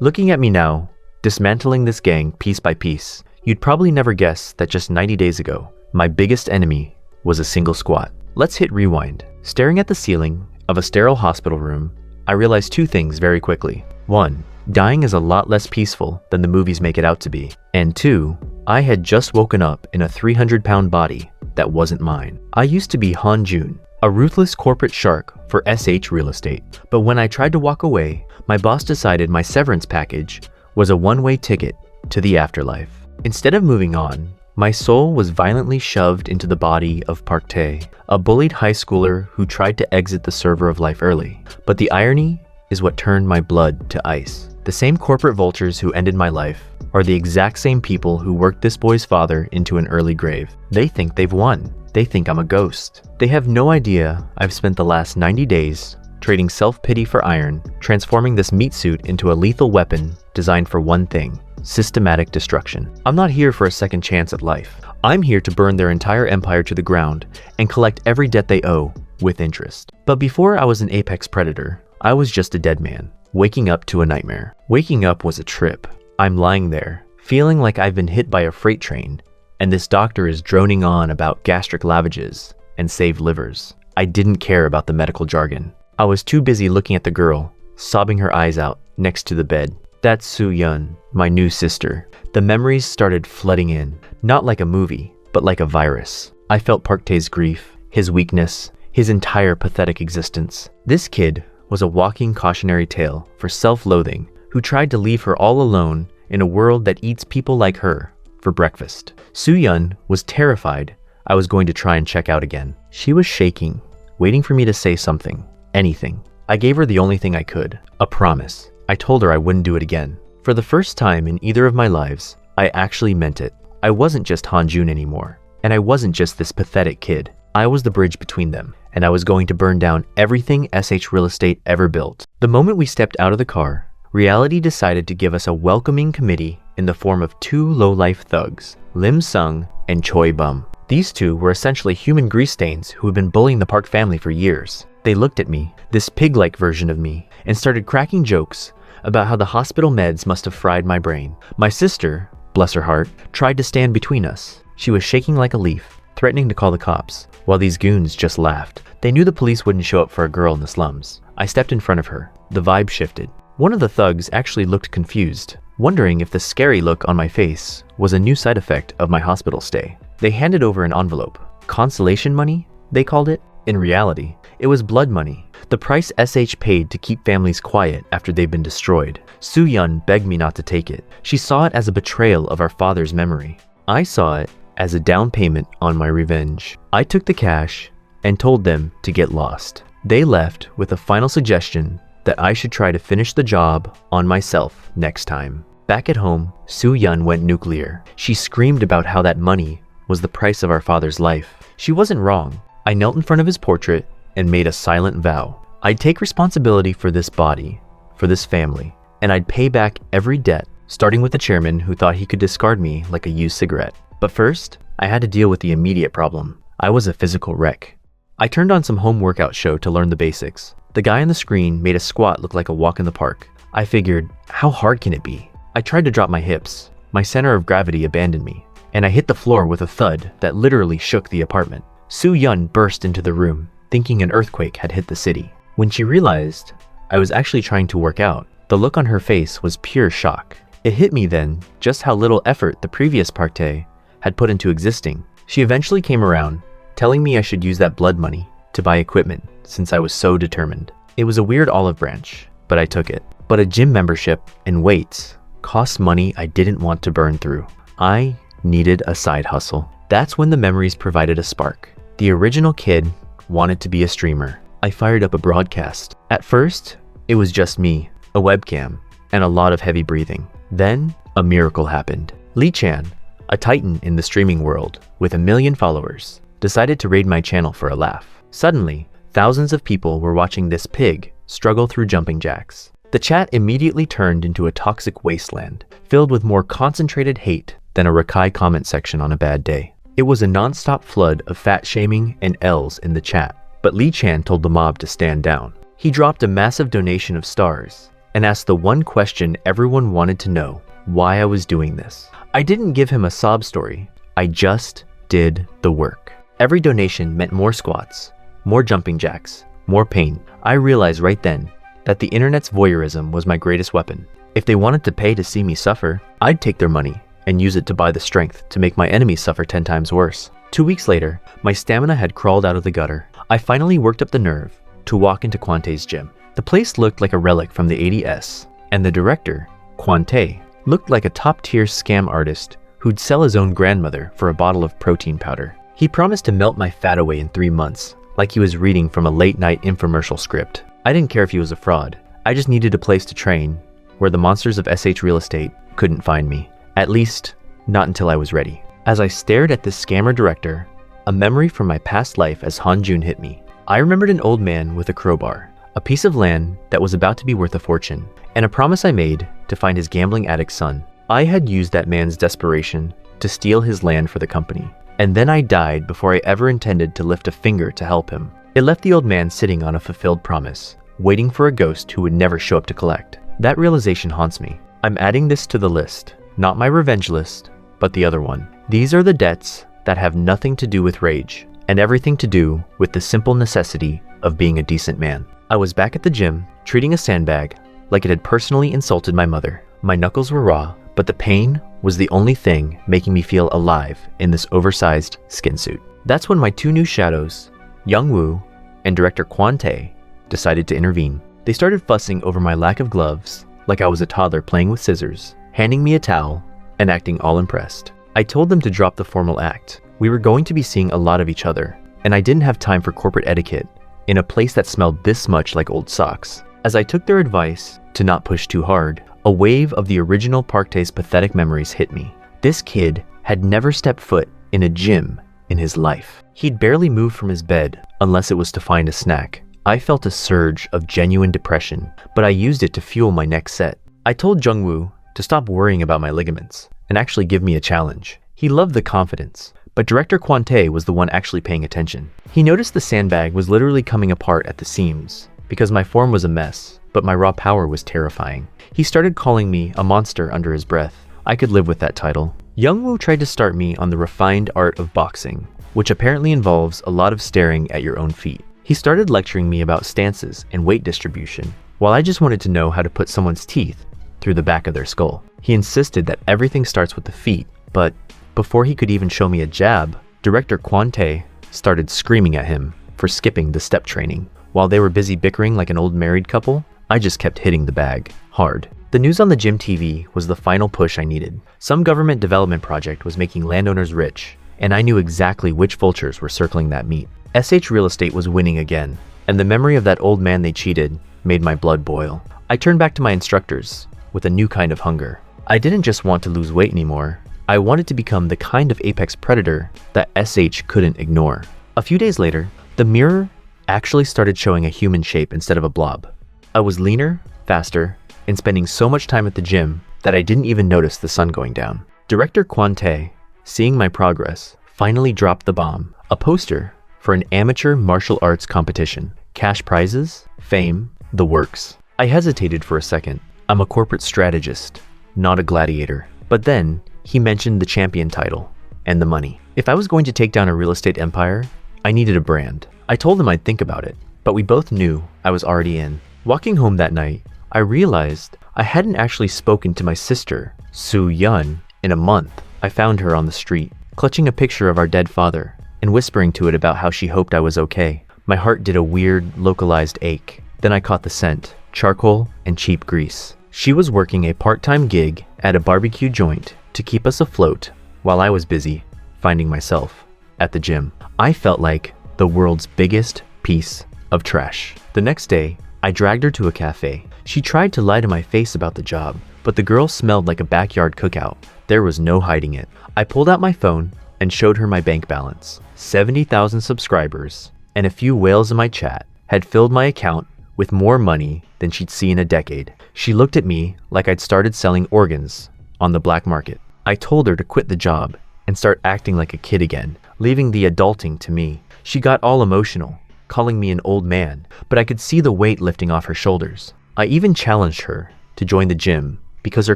Looking at me now, dismantling this gang piece by piece, you'd probably never guess that just 90 days ago, my biggest enemy was a single squat. Let's hit rewind. Staring at the ceiling of a sterile hospital room, I realized two things very quickly. One, dying is a lot less peaceful than the movies make it out to be. And two, I had just woken up in a 300-pound body that wasn't mine. I used to be Han Jun, a ruthless corporate shark for SH Real Estate. But when I tried to walk away, my boss decided my severance package was a one-way ticket to the afterlife. Instead of moving on, my soul was violently shoved into the body of Park Tae, a bullied high schooler who tried to exit the server of life early. But the irony is what turned my blood to ice. The same corporate vultures who ended my life are the exact same people who worked this boy's father into an early grave. They think they've won. They think I'm a ghost. They have no idea I've spent the last 90 days trading self-pity for iron, transforming this meat suit into a lethal weapon designed for one thing: systematic destruction. I'm not here for a second chance at life. I'm here to burn their entire empire to the ground and collect every debt they owe with interest. But before I was an apex predator, I was just a dead man, waking up to a nightmare. Waking up was a trip. I'm lying there, feeling like I've been hit by a freight train, and this doctor is droning on about gastric lavages and saved livers. I didn't care about the medical jargon. I was too busy looking at the girl, sobbing her eyes out next to the bed. That's Soo-yeon, my new sister. The memories started flooding in, not like a movie, but like a virus. I felt Park Tae's grief, his weakness, his entire pathetic existence. This kid was a walking cautionary tale for self-loathing who tried to leave her all alone in a world that eats people like her for breakfast. Soo-yeon was terrified I was going to try and check out again. She was shaking, waiting for me to say something, anything. I gave her the only thing I could, a promise. I told her I wouldn't do it again. For the first time in either of my lives, I actually meant it. I wasn't just Han Jun anymore, and I wasn't just this pathetic kid. I was the bridge between them, and I was going to burn down everything SH Real Estate ever built. The moment we stepped out of the car, reality decided to give us a welcoming committee in the form of two low-life thugs, Lim Sung and Choi Bum. These two were essentially human grease stains who had been bullying the Park family for years. They looked at me, this pig-like version of me, and started cracking jokes about how the hospital meds must have fried my brain. My sister, bless her heart, tried to stand between us. She was shaking like a leaf, threatening to call the cops, while these goons just laughed. They knew the police wouldn't show up for a girl in the slums. I stepped in front of her. The vibe shifted. One of the thugs actually looked confused, wondering if the scary look on my face was a new side effect of my hospital stay. They handed over an envelope. Consolation money, they called it. In reality, it was blood money, the price SH paid to keep families quiet after they've been destroyed. Soo-yeon begged me not to take it. She saw it as a betrayal of our father's memory. I saw it as a down payment on my revenge. I took the cash and told them to get lost. They left with a final suggestion that I should try to finish the job on myself next time. Back at home, Soo-yeon went nuclear. She screamed about how that money was the price of our father's life. She wasn't wrong. I knelt in front of his portrait and made a silent vow. I'd take responsibility for this body, for this family, and I'd pay back every debt, starting with the chairman who thought he could discard me like a used cigarette. But first, I had to deal with the immediate problem. I was a physical wreck. I turned on some home workout show to learn the basics. The guy on the screen made a squat look like a walk in the park. I figured, how hard can it be? I tried to drop my hips. My center of gravity abandoned me, and I hit the floor with a thud that literally shook the apartment. Soo-yeon burst into the room, thinking an earthquake had hit the city. When she realized I was actually trying to work out, the look on her face was pure shock. It hit me then just how little effort the previous Park Tae had put into existing. She eventually came around, telling me I should use that blood money to buy equipment since I was so determined. It was a weird olive branch, but I took it. But a gym membership and weights cost money I didn't want to burn through. I needed a side hustle. That's when the memories provided a spark. The original kid wanted to be a streamer. I fired up a broadcast. At first, it was just me, a webcam, and a lot of heavy breathing. Then, a miracle happened. Lee Chan, a titan in the streaming world with 1 million followers, decided to raid my channel for a laugh. Suddenly, thousands of people were watching this pig struggle through jumping jacks. The chat immediately turned into a toxic wasteland, filled with more concentrated hate than a Rakai comment section on a bad day. It was a non-stop flood of fat shaming and L's in the chat, but Lee Chan told the mob to stand down. He dropped a massive donation of stars and asked the one question everyone wanted to know: why I was doing this. I didn't give him a sob story. I just did the work. Every donation meant more squats, more jumping jacks, more pain. I realized right then that the internet's voyeurism was my greatest weapon. If they wanted to pay to see me suffer, I'd take their money and use it to buy the strength to make my enemies suffer 10 times worse. 2 weeks later, my stamina had crawled out of the gutter. I finally worked up the nerve to walk into Quante's gym. The place looked like a relic from the 80s, and the director, Quante, looked like a top-tier scam artist who'd sell his own grandmother for a bottle of protein powder. He promised to melt my fat away in 3 months, like he was reading from a late-night infomercial script. I didn't care if he was a fraud. I just needed a place to train where the monsters of SH Real Estate couldn't find me. At least, not until I was ready. As I stared at this scammer director, a memory from my past life as Hanjun hit me. I remembered an old man with a crowbar, a piece of land that was about to be worth a fortune, and a promise I made to find his gambling addict son. I had used that man's desperation to steal his land for the company, and then I died before I ever intended to lift a finger to help him. It left the old man sitting on a fulfilled promise, waiting for a ghost who would never show up to collect. That realization haunts me. I'm adding this to the list, not my revenge list, but the other one. These are the debts that have nothing to do with rage, and everything to do with the simple necessity of being a decent man. I was back at the gym, treating a sandbag like it had personally insulted my mother. My knuckles were raw, but the pain was the only thing making me feel alive in this oversized skin suit. That's when my 2 new shadows, Youngwoo and director Quante, decided to intervene. They started fussing over my lack of gloves, like I was a toddler playing with scissors, handing me a towel, and acting all impressed. I told them to drop the formal act. We were going to be seeing a lot of each other, and I didn't have time for corporate etiquette in a place that smelled this much like old socks. As I took their advice to not push too hard, a wave of the original Parkte's pathetic memories hit me. This kid had never stepped foot in a gym in his life. He'd barely moved from his bed unless it was to find a snack. I felt a surge of genuine depression, but I used it to fuel my next set. I told Jungwoo to stop worrying about my ligaments and actually give me a challenge. He loved the confidence, but director Quante was the one actually paying attention. He noticed the sandbag was literally coming apart at the seams because my form was a mess, but my raw power was terrifying. He started calling me a monster under his breath. I could live with that title. Youngwoo tried to start me on the refined art of boxing, which apparently involves a lot of staring at your own feet. He started lecturing me about stances and weight distribution, while I just wanted to know how to put someone's teeth through the back of their skull. He insisted that everything starts with the feet, but before he could even show me a jab, director Quante started screaming at him for skipping the step training. While they were busy bickering like an old married couple, I just kept hitting the bag hard. The news on the gym TV was the final push I needed. Some government development project was making landowners rich, and I knew exactly which vultures were circling that meat. SH Real Estate was winning again, and the memory of that old man they cheated made my blood boil. I turned back to my instructors with a new kind of hunger. I didn't just want to lose weight anymore. I wanted to become the kind of apex predator that SH couldn't ignore. A few days later, the mirror actually started showing a human shape instead of a blob. I was leaner, faster, and spending so much time at the gym that I didn't even notice the sun going down. Director Quante, seeing my progress, finally dropped the bomb. A poster for an amateur martial arts competition. Cash prizes, fame, the works. I hesitated for a second. I'm a corporate strategist, not a gladiator. But then, he mentioned the champion title and the money. If I was going to take down a real estate empire, I needed a brand. I told him I'd think about it, but we both knew I was already in. Walking home that night, I realized I hadn't actually spoken to my sister, Soo Yun, in a month. I found her on the street, clutching a picture of our dead father and whispering to it about how she hoped I was okay. My heart did a weird, localized ache. Then I caught the scent, charcoal and cheap grease. She was working a part-time gig at a barbecue joint to keep us afloat while I was busy finding myself at the gym. I felt like the world's biggest piece of trash. The next day, I dragged her to a cafe. She tried to lie to my face about the job, but the girl smelled like a backyard cookout. There was no hiding it. I pulled out my phone and showed her my bank balance. 70,000 subscribers and a few whales in my chat had filled my account with more money than she'd see in a decade. She looked at me like I'd started selling organs on the black market. I told her to quit the job and start acting like a kid again, leaving the adulting to me. She got all emotional, calling me an old man, but I could see the weight lifting off her shoulders. I even challenged her to join the gym because her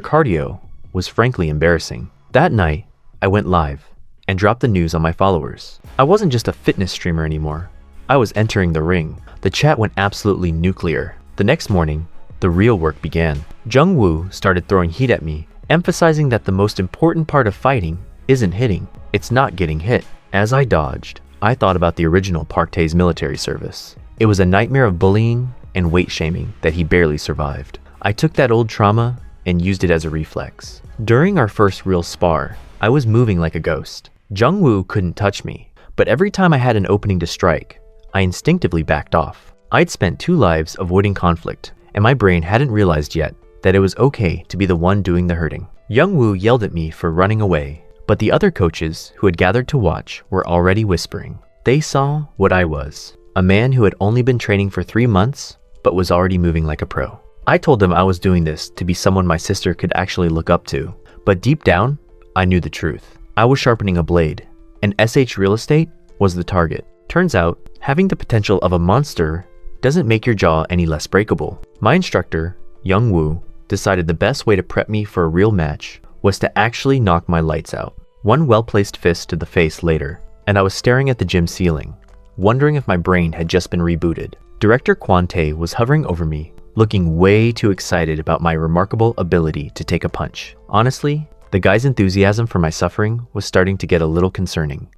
cardio was frankly embarrassing. That night, I went live and dropped the news on my followers. I wasn't just a fitness streamer anymore. I was entering the ring. The chat went absolutely nuclear. The next morning, the real work began. Jungwoo started throwing heat at me, emphasizing that the most important part of fighting isn't hitting, it's not getting hit. As I dodged, I thought about the original Park Tae's military service. It was a nightmare of bullying and weight shaming that he barely survived. I took that old trauma and used it as a reflex. During our first real spar, I was moving like a ghost. Jungwoo couldn't touch me, but every time I had an opening to strike, I instinctively backed off. I'd spent 2 lives avoiding conflict, and my brain hadn't realized yet that it was okay to be the one doing the hurting. Jungwoo yelled at me for running away, but the other coaches who had gathered to watch were already whispering. They saw what I was, a man who had only been training for 3 months, but was already moving like a pro. I told them I was doing this to be someone my sister could actually look up to, but deep down, I knew the truth. I was sharpening a blade, and SH Real Estate was the target. Turns out, having the potential of a monster doesn't make your jaw any less breakable. My instructor, Jungwoo, decided the best way to prep me for a real match was to actually knock my lights out. One well-placed fist to the face later, and I was staring at the gym ceiling, wondering if my brain had just been rebooted. Director Kwon Tae was hovering over me, looking way too excited about my remarkable ability to take a punch. Honestly, the guy's enthusiasm for my suffering was starting to get a little concerning.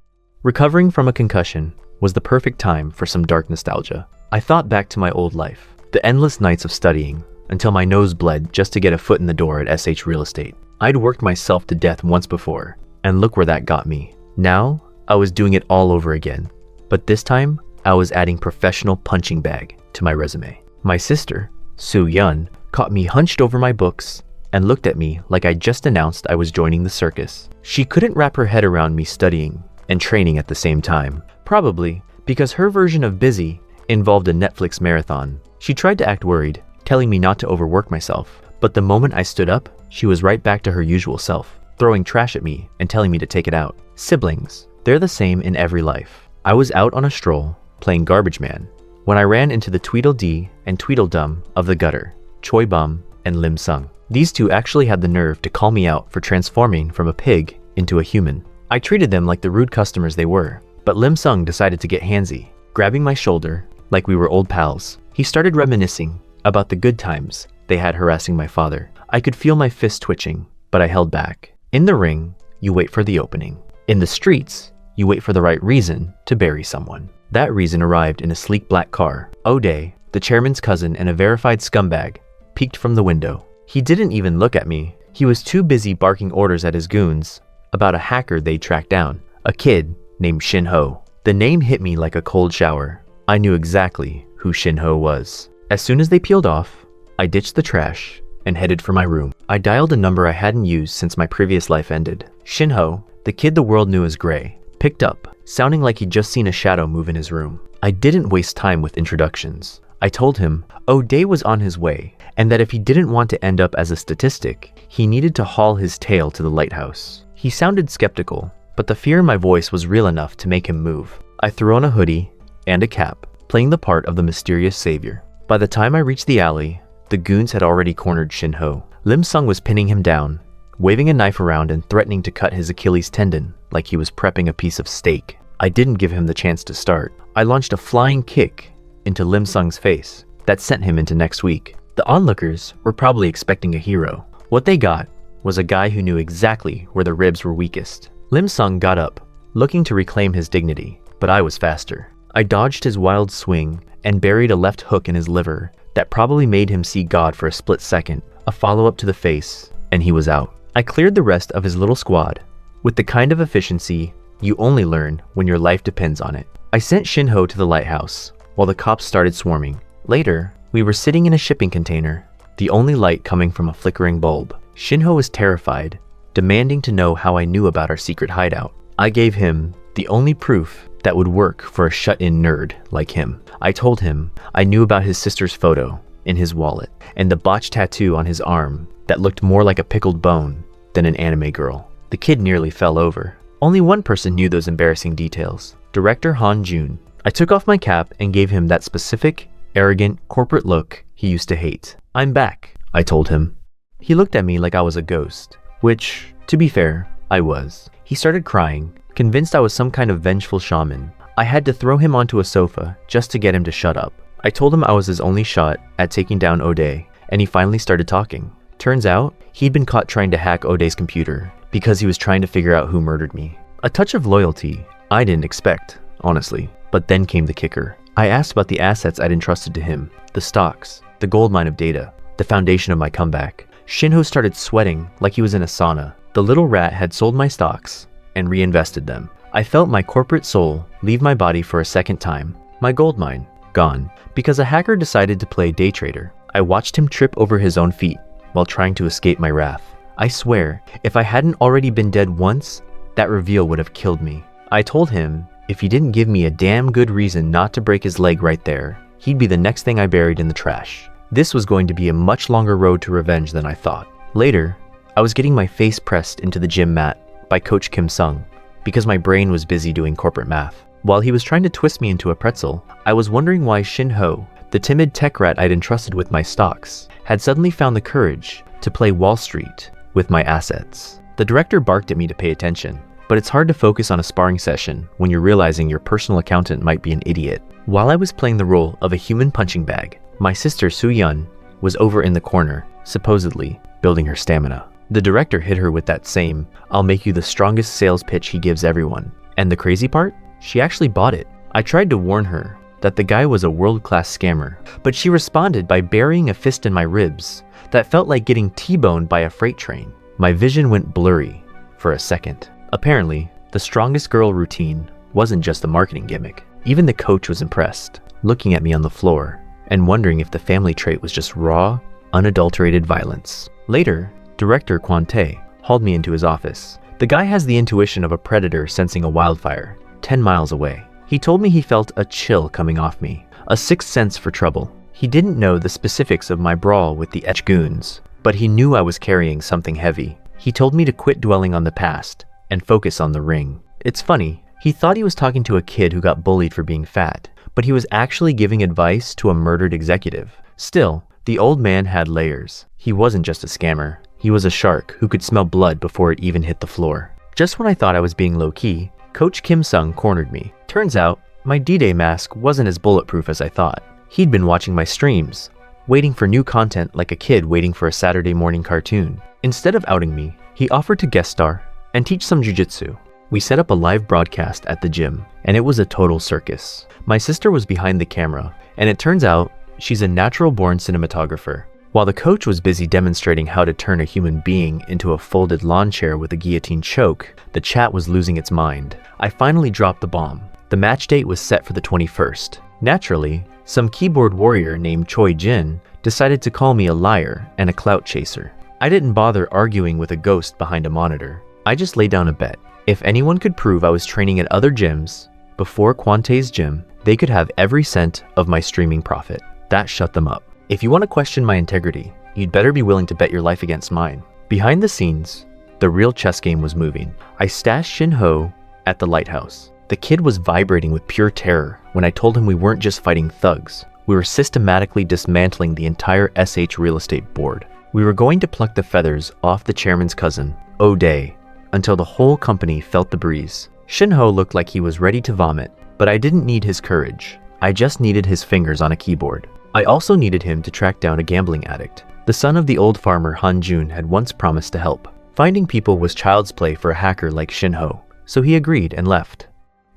Recovering from a concussion was the perfect time for some dark nostalgia. I thought back to my old life, the endless nights of studying, until my nose bled just to get a foot in the door at SH Real Estate. I'd worked myself to death once before, and look where that got me. Now, I was doing it all over again, but this time, I was adding professional punching bag to my resume. My sister, Soo Yun, caught me hunched over my books and looked at me like I just announced I was joining the circus. She couldn't wrap her head around me studying and training at the same time, probably because her version of busy involved a Netflix marathon. She tried to act worried, telling me not to overwork myself, but the moment I stood up, she was right back to her usual self, throwing trash at me and telling me to take it out. Siblings, they're the same in every life. I was out on a stroll, playing Garbage Man, when I ran into the Tweedledee and Tweedledum of the gutter, Choi Bum and Lim Sung. These two actually had the nerve to call me out for transforming from a pig into a human. I treated them like the rude customers they were, but Lim Sung decided to get handsy, grabbing my shoulder like we were old pals. He started reminiscing about the good times they had harassing my father. I could feel my fist twitching, but I held back. In the ring, you wait for the opening. In the streets, you wait for the right reason to bury someone. That reason arrived in a sleek black car. O'Day, the chairman's cousin and a verified scumbag, peeked from the window. He didn't even look at me. He was too busy barking orders at his goons about a hacker they tracked down, a kid named Shin Ho. The name hit me like a cold shower. I knew exactly who Shin Ho was. As soon as they peeled off, I ditched the trash and headed for my room. I dialed a number I hadn't used since my previous life ended. Shin Ho, the kid the world knew as Gray, picked up, sounding like he'd just seen a shadow move in his room. I didn't waste time with introductions. I told him O'Day was on his way, and that if he didn't want to end up as a statistic, he needed to haul his tail to the lighthouse. He sounded skeptical, but the fear in my voice was real enough to make him move. I threw on a hoodie and a cap, playing the part of the mysterious savior. By the time I reached the alley, the goons had already cornered Shin Ho. Lim Sung was pinning him down, waving a knife around and threatening to cut his Achilles tendon like he was prepping a piece of steak. I didn't give him the chance to start. I launched a flying kick into Lim Sung's face that sent him into next week. The onlookers were probably expecting a hero. What they got was a guy who knew exactly where the ribs were weakest. Lim Sung got up, looking to reclaim his dignity, but I was faster. I dodged his wild swing and buried a left hook in his liver that probably made him see God for a split second, a follow-up to the face, and he was out. I cleared the rest of his little squad with the kind of efficiency you only learn when your life depends on it. I sent Shin Ho to the lighthouse while the cops started swarming. Later, we were sitting in a shipping container, the only light coming from a flickering bulb. Shin Ho was terrified, demanding to know how I knew about our secret hideout. I gave him the only proof that would work for a shut-in nerd like him. I told him I knew about his sister's photo in his wallet and the botched tattoo on his arm that looked more like a pickled bone than an anime girl. The kid nearly fell over. Only one person knew those embarrassing details, Director Han Jun. I took off my cap and gave him that specific arrogant, corporate look he used to hate. "I'm back," I told him. He looked at me like I was a ghost, which, to be fair, I was. He started crying, convinced I was some kind of vengeful shaman. I had to throw him onto a sofa just to get him to shut up. I told him I was his only shot at taking down Ode, and he finally started talking. Turns out, he'd been caught trying to hack Ode's computer because he was trying to figure out who murdered me. A touch of loyalty I didn't expect, honestly. But then came the kicker. I asked about the assets I'd entrusted to him, the stocks, the goldmine of data, the foundation of my comeback. Shinho started sweating like he was in a sauna. The little rat had sold my stocks and reinvested them. I felt my corporate soul leave my body for a second time. My goldmine, gone, because a hacker decided to play day trader. I watched him trip over his own feet while trying to escape my wrath. I swear, if I hadn't already been dead once, that reveal would have killed me. I told him if he didn't give me a damn good reason not to break his leg right there, he'd be the next thing I buried in the trash. This was going to be a much longer road to revenge than I thought. Later, I was getting my face pressed into the gym mat by Coach Kim Sung because my brain was busy doing corporate math. While he was trying to twist me into a pretzel, I was wondering why Shinho, the timid tech rat I'd entrusted with my stocks, had suddenly found the courage to play Wall Street with my assets. The director barked at me to pay attention, but it's hard to focus on a sparring session when you're realizing your personal accountant might be an idiot. While I was playing the role of a human punching bag, my sister Soo-yeon was over in the corner, supposedly building her stamina. The director hit her with that same, "I'll make you the strongest sales pitch" he gives everyone. And the crazy part? She actually bought it. I tried to warn her that the guy was a world-class scammer, but she responded by burying a fist in my ribs that felt like getting T-boned by a freight train. My vision went blurry for a second. Apparently, the strongest girl routine wasn't just a marketing gimmick. Even the coach was impressed, looking at me on the floor and wondering if the family trait was just raw, unadulterated violence. Later, director Kwon Tae hauled me into his office. The guy has the intuition of a predator sensing a wildfire 10 miles away. He told me he felt a chill coming off me, a sixth sense for trouble. He didn't know the specifics of my brawl with the Etch goons, but he knew I was carrying something heavy. He told me to quit dwelling on the past and focus on the ring. It's funny, he thought he was talking to a kid who got bullied for being fat, but he was actually giving advice to a murdered executive. Still, the old man had layers. He wasn't just a scammer. He was a shark who could smell blood before it even hit the floor. Just when I thought I was being low-key, Coach Kim Sung cornered me. Turns out, my D-Day mask wasn't as bulletproof as I thought. He'd been watching my streams, waiting for new content like a kid waiting for a Saturday morning cartoon. Instead of outing me, he offered to guest star and teach some jujitsu. We set up a live broadcast at the gym, and it was a total circus. My sister was behind the camera, and it turns out she's a natural-born cinematographer. While the coach was busy demonstrating how to turn a human being into a folded lawn chair with a guillotine choke, the chat was losing its mind. I finally dropped the bomb. The match date was set for the 21st. Naturally, some keyboard warrior named Choi Jin decided to call me a liar and a clout chaser. I didn't bother arguing with a ghost behind a monitor. I just laid down a bet. If anyone could prove I was training at other gyms before Kwante's gym, they could have every cent of my streaming profit. That shut them up. If you want to question my integrity, you'd better be willing to bet your life against mine. Behind the scenes, the real chess game was moving. I stashed Shinho at the lighthouse. The kid was vibrating with pure terror when I told him we weren't just fighting thugs. We were systematically dismantling the entire SH real estate board. We were going to pluck the feathers off the chairman's cousin, O'Day, until the whole company felt the breeze. Shinho looked like he was ready to vomit, but I didn't need his courage. I just needed his fingers on a keyboard. I also needed him to track down a gambling addict. The son of the old farmer Han Jun had once promised to help. Finding people was child's play for a hacker like Shinho, so he agreed and left.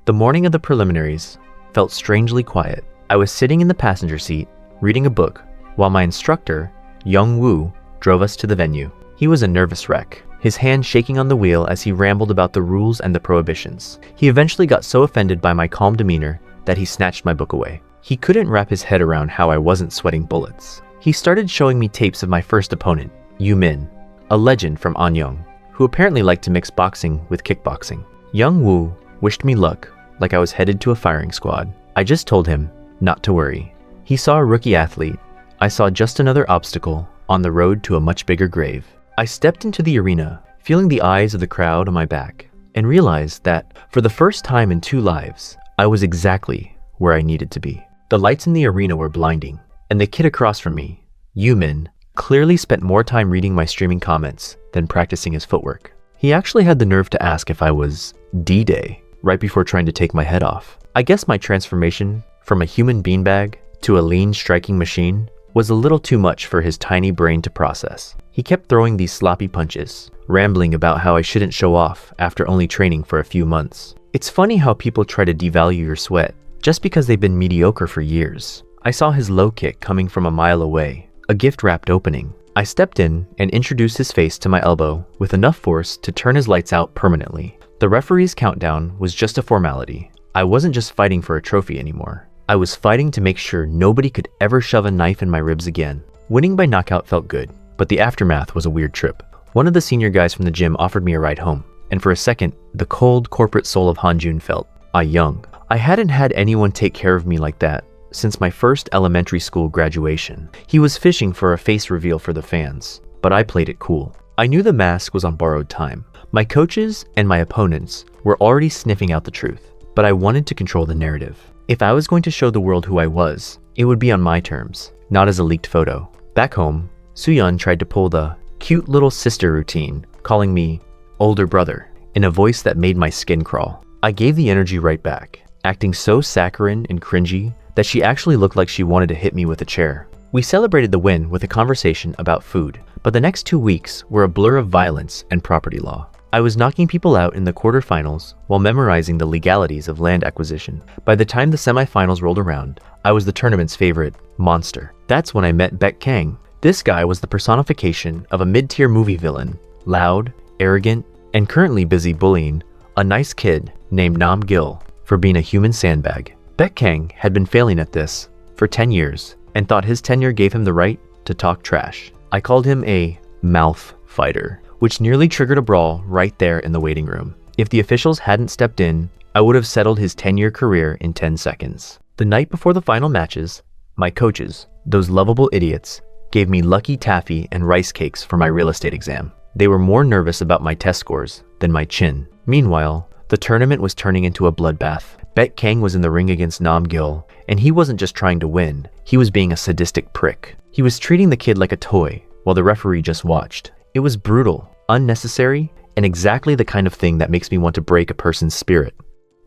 The morning of the preliminaries felt strangely quiet. I was sitting in the passenger seat, reading a book, while my instructor, Young Woo, drove us to the venue. He was a nervous wreck, his hand shaking on the wheel as he rambled about the rules and the prohibitions. He eventually got so offended by my calm demeanor that he snatched my book away. He couldn't wrap his head around how I wasn't sweating bullets. He started showing me tapes of my first opponent, Yu Min, a legend from Anyang, who apparently liked to mix boxing with kickboxing. Young Woo wished me luck like I was headed to a firing squad. I just told him not to worry. He saw a rookie athlete. I saw just another obstacle on the road to a much bigger grave. I stepped into the arena, feeling the eyes of the crowd on my back, and realized that for the first time in 2 lives, I was exactly where I needed to be. The lights in the arena were blinding, and the kid across from me, Yumin, clearly spent more time reading my streaming comments than practicing his footwork. He actually had the nerve to ask if I was D-Day right before trying to take my head off. I guess my transformation from a human beanbag to a lean striking machine was a little too much for his tiny brain to process. He kept throwing these sloppy punches, rambling about how I shouldn't show off after only training for a few months. It's funny how people try to devalue your sweat just because they've been mediocre for years. I saw his low kick coming from a mile away, a gift-wrapped opening. I stepped in and introduced his face to my elbow with enough force to turn his lights out permanently. The referee's countdown was just a formality. I wasn't just fighting for a trophy anymore. I was fighting to make sure nobody could ever shove a knife in my ribs again. Winning by knockout felt good, but the aftermath was a weird trip. One of the senior guys from the gym offered me a ride home, and for a second, the cold corporate soul of Hanjun felt young. I hadn't had anyone take care of me like that since my first elementary school graduation. He was fishing for a face reveal for the fans, but I played it cool. I knew the mask was on borrowed time. My coaches and my opponents were already sniffing out the truth, but I wanted to control the narrative. If I was going to show the world who I was, it would be on my terms, not as a leaked photo. Back home, Suyun tried to pull the cute little sister routine, calling me older brother, in a voice that made my skin crawl. I gave the energy right back, acting so saccharine and cringy that she actually looked like she wanted to hit me with a chair. We celebrated the win with a conversation about food, but the next 2 weeks were a blur of violence and property law. I was knocking people out in the quarterfinals while memorizing the legalities of land acquisition. By the time the semifinals rolled around, I was the tournament's favorite monster. That's when I met Baek Kang. This guy was the personification of a mid-tier movie villain, loud, arrogant, and currently busy bullying a nice kid named Nam Gil for being a human sandbag. Baek Kang had been failing at this for 10 years and thought his tenure gave him the right to talk trash. I called him a mouth fighter, which nearly triggered a brawl right there in the waiting room. If the officials hadn't stepped in, I would have settled his 10-year career in 10 seconds. The night before the final matches, my coaches, those lovable idiots, gave me lucky taffy and rice cakes for my real estate exam. They were more nervous about my test scores than my chin. Meanwhile, the tournament was turning into a bloodbath. Baek Kang was in the ring against Nam Gil, and he wasn't just trying to win, he was being a sadistic prick. He was treating the kid like a toy, while the referee just watched. It was brutal, unnecessary, and exactly the kind of thing that makes me want to break a person's spirit.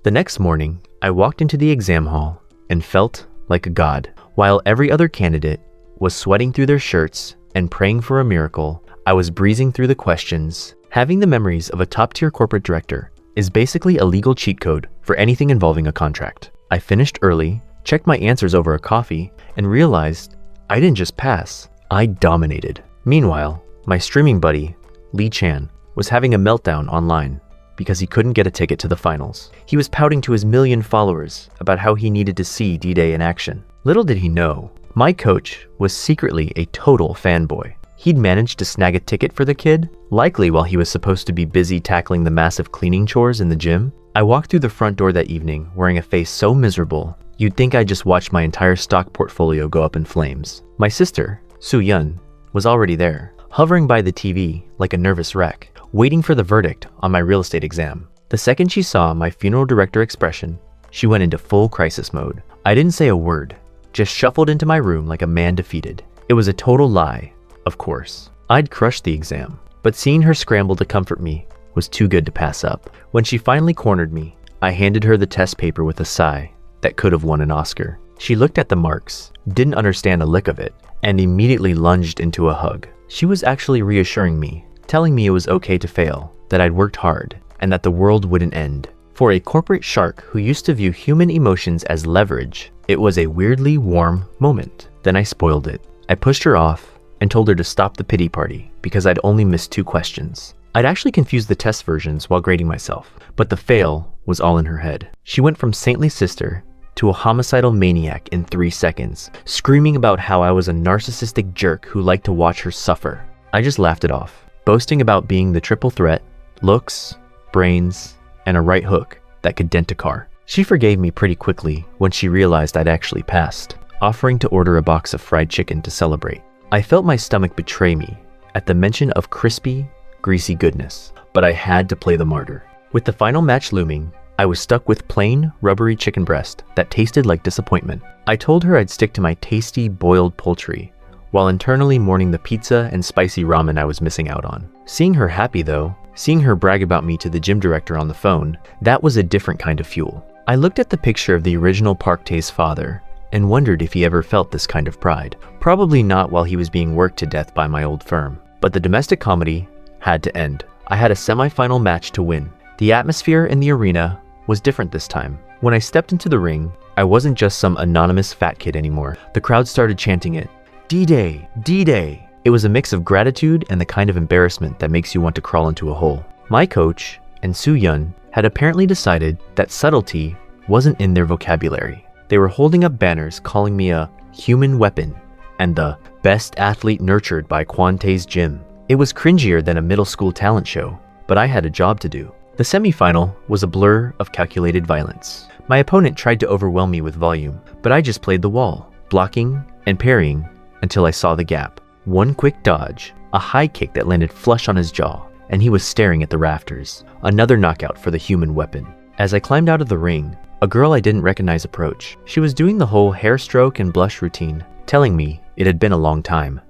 The next morning, I walked into the exam hall and felt like a god. While every other candidate was sweating through their shirts and praying for a miracle, I was breezing through the questions. Having the memories of a top-tier corporate director is basically a legal cheat code for anything involving a contract. I finished early, checked my answers over a coffee, and realized I didn't just pass, I dominated. Meanwhile, my streaming buddy, Lee Chan, was having a meltdown online because he couldn't get a ticket to the finals. He was pouting to his million followers about how he needed to see D-Day in action. Little did he know, my coach was secretly a total fanboy. He'd managed to snag a ticket for the kid, likely while he was supposed to be busy tackling the massive cleaning chores in the gym. I walked through the front door that evening wearing a face so miserable, you'd think I just watched my entire stock portfolio go up in flames. My sister, Soo-Yun, was already there, hovering by the TV like a nervous wreck, waiting for the verdict on my real estate exam. The second she saw my funeral director expression, she went into full crisis mode. I didn't say a word, just shuffled into my room like a man defeated. It was a total lie. Of course, I'd crushed the exam, but seeing her scramble to comfort me was too good to pass up. When she finally cornered me, I handed her the test paper with a sigh that could have won an Oscar. She looked at the marks, didn't understand a lick of it, and immediately lunged into a hug. She was actually reassuring me, telling me it was okay to fail, that I'd worked hard, and that the world wouldn't end. For a corporate shark who used to view human emotions as leverage, it was a weirdly warm moment. Then I spoiled it. I pushed her off and told her to stop the pity party because I'd only missed 2 questions. I'd actually confused the test versions while grading myself, but the fail was all in her head. She went from saintly sister to a homicidal maniac in 3 seconds, screaming about how I was a narcissistic jerk who liked to watch her suffer. I just laughed it off, boasting about being the triple threat, looks, brains, and a right hook that could dent a car. She forgave me pretty quickly when she realized I'd actually passed, offering to order a box of fried chicken to celebrate. I felt my stomach betray me at the mention of crispy, greasy goodness, but I had to play the martyr. With the final match looming, I was stuck with plain, rubbery chicken breast that tasted like disappointment. I told her I'd stick to my tasty, boiled poultry, while internally mourning the pizza and spicy ramen I was missing out on. Seeing her happy though, seeing her brag about me to the gym director on the phone, that was a different kind of fuel. I looked at the picture of the original Park Tae's father and wondered if he ever felt this kind of pride. Probably not while he was being worked to death by my old firm. But the domestic comedy had to end. I had a semi-final match to win. The atmosphere in the arena was different this time. When I stepped into the ring, I wasn't just some anonymous fat kid anymore. The crowd started chanting it. D-Day! D-Day! It was a mix of gratitude and the kind of embarrassment that makes you want to crawl into a hole. My coach and Soo-Yun had apparently decided that subtlety wasn't in their vocabulary. They were holding up banners calling me a human weapon and the best athlete nurtured by Kwon-Tae's gym. It was cringier than a middle school talent show, but I had a job to do. The semi-final was a blur of calculated violence. My opponent tried to overwhelm me with volume, but I just played the wall, blocking and parrying until I saw the gap. One quick dodge, a high kick that landed flush on his jaw, and he was staring at the rafters. Another knockout for the human weapon. As I climbed out of the ring, a girl I didn't recognize approached. She was doing the whole hair stroke and blush routine, telling me it had been a long time.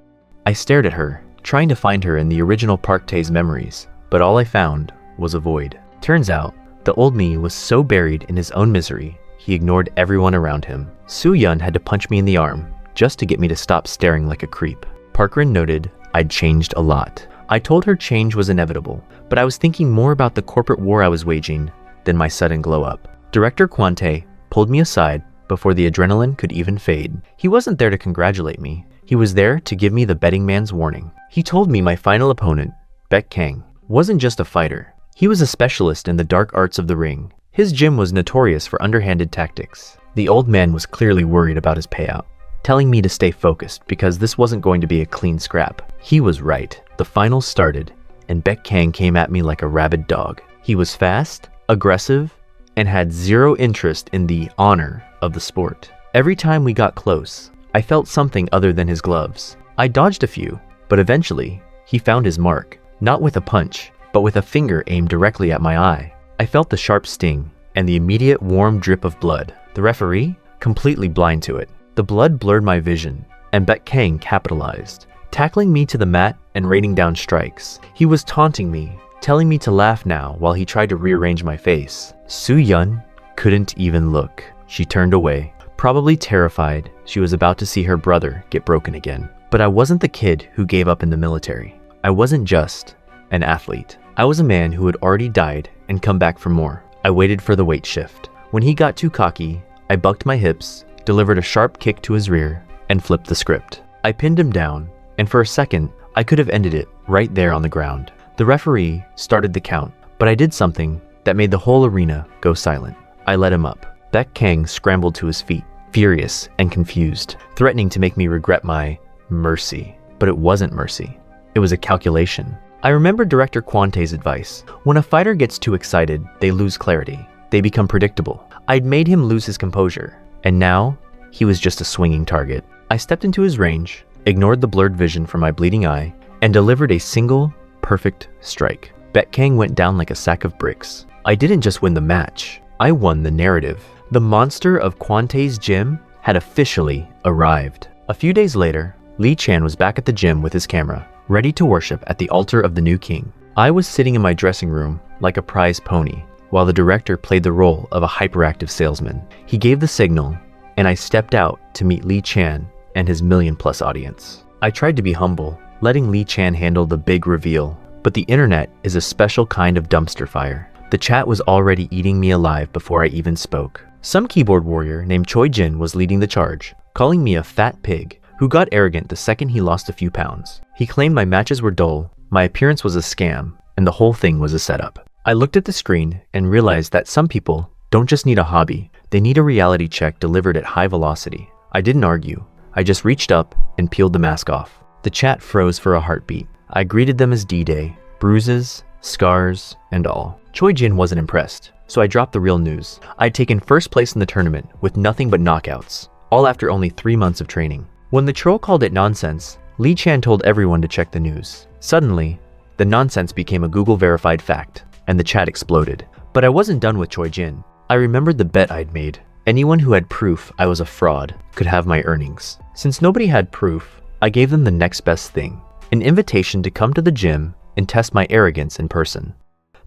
I stared at her, trying to find her in the original Park Tae's memories, but all I found was a void. Turns out, the old me was so buried in his own misery, he ignored everyone around him. Soo-Yun had to punch me in the arm, just to get me to stop staring like a creep. Parkrin noted I'd changed a lot. I told her change was inevitable, but I was thinking more about the corporate war I was waging than my sudden glow-up. Director Kwon-Tae pulled me aside before the adrenaline could even fade. He wasn't there to congratulate me. He was there to give me the betting man's warning. He told me my final opponent, Baek Kang, wasn't just a fighter. He was a specialist in the dark arts of the ring. His gym was notorious for underhanded tactics. The old man was clearly worried about his payout, telling me to stay focused because this wasn't going to be a clean scrap. He was right. The finals started, and Baek Kang came at me like a rabid dog. He was fast, aggressive, and had zero interest in the honor of the sport. Every time we got close, I felt something other than his gloves. I dodged a few, but eventually, he found his mark. Not with a punch, but with a finger aimed directly at my eye. I felt the sharp sting, and the immediate warm drip of blood. The referee? Completely blind to it. The blood blurred my vision, and Baek Kang capitalized, tackling me to the mat and raining down strikes. He was taunting me, telling me to laugh now while he tried to rearrange my face. Soo-Yun couldn't even look. She turned away, probably terrified she was about to see her brother get broken again. But I wasn't the kid who gave up in the military. I wasn't just an athlete. I was a man who had already died and come back for more. I waited for the weight shift. When he got too cocky, I bucked my hips, delivered a sharp kick to his rear, and flipped the script. I pinned him down, and for a second, I could have ended it right there on the ground. The referee started the count, but I did something that made the whole arena go silent. I let him up. Baek Kang scrambled to his feet, furious and confused, threatening to make me regret my mercy. But it wasn't mercy. It was a calculation. I remember Director Kwon-Tae's advice. When a fighter gets too excited, they lose clarity. They become predictable. I'd made him lose his composure, and now he was just a swinging target. I stepped into his range, ignored the blurred vision from my bleeding eye, and delivered a single, perfect strike. Baek Kang went down like a sack of bricks. I didn't just win the match, I won the narrative. The monster of Kwon-Tae's gym had officially arrived. A few days later, Lee Chan was back at the gym with his camera, ready to worship at the altar of the new king. I was sitting in my dressing room like a prize pony, while the director played the role of a hyperactive salesman. He gave the signal, and I stepped out to meet Lee Chan and his million-plus audience. I tried to be humble, letting Lee Chan handle the big reveal, but the internet is a special kind of dumpster fire. The chat was already eating me alive before I even spoke. Some keyboard warrior named Choi Jin was leading the charge, calling me a fat pig who got arrogant the second he lost a few pounds. He claimed my matches were dull, my appearance was a scam, and the whole thing was a setup. I looked at the screen and realized that some people don't just need a hobby, they need a reality check delivered at high velocity. I didn't argue. I just reached up and peeled the mask off. The chat froze for a heartbeat. I greeted them as D-Day, bruises, scars, and all. Choi Jin wasn't impressed, so I dropped the real news. I'd taken first place in the tournament with nothing but knockouts, all after only 3 months of training. When the troll called it nonsense, Lee Chan told everyone to check the news. Suddenly, the nonsense became a Google-verified fact, and the chat exploded. But I wasn't done with Choi Jin. I remembered the bet I'd made. Anyone who had proof I was a fraud could have my earnings. Since nobody had proof, I gave them the next best thing, an invitation to come to the gym and test my arrogance in person.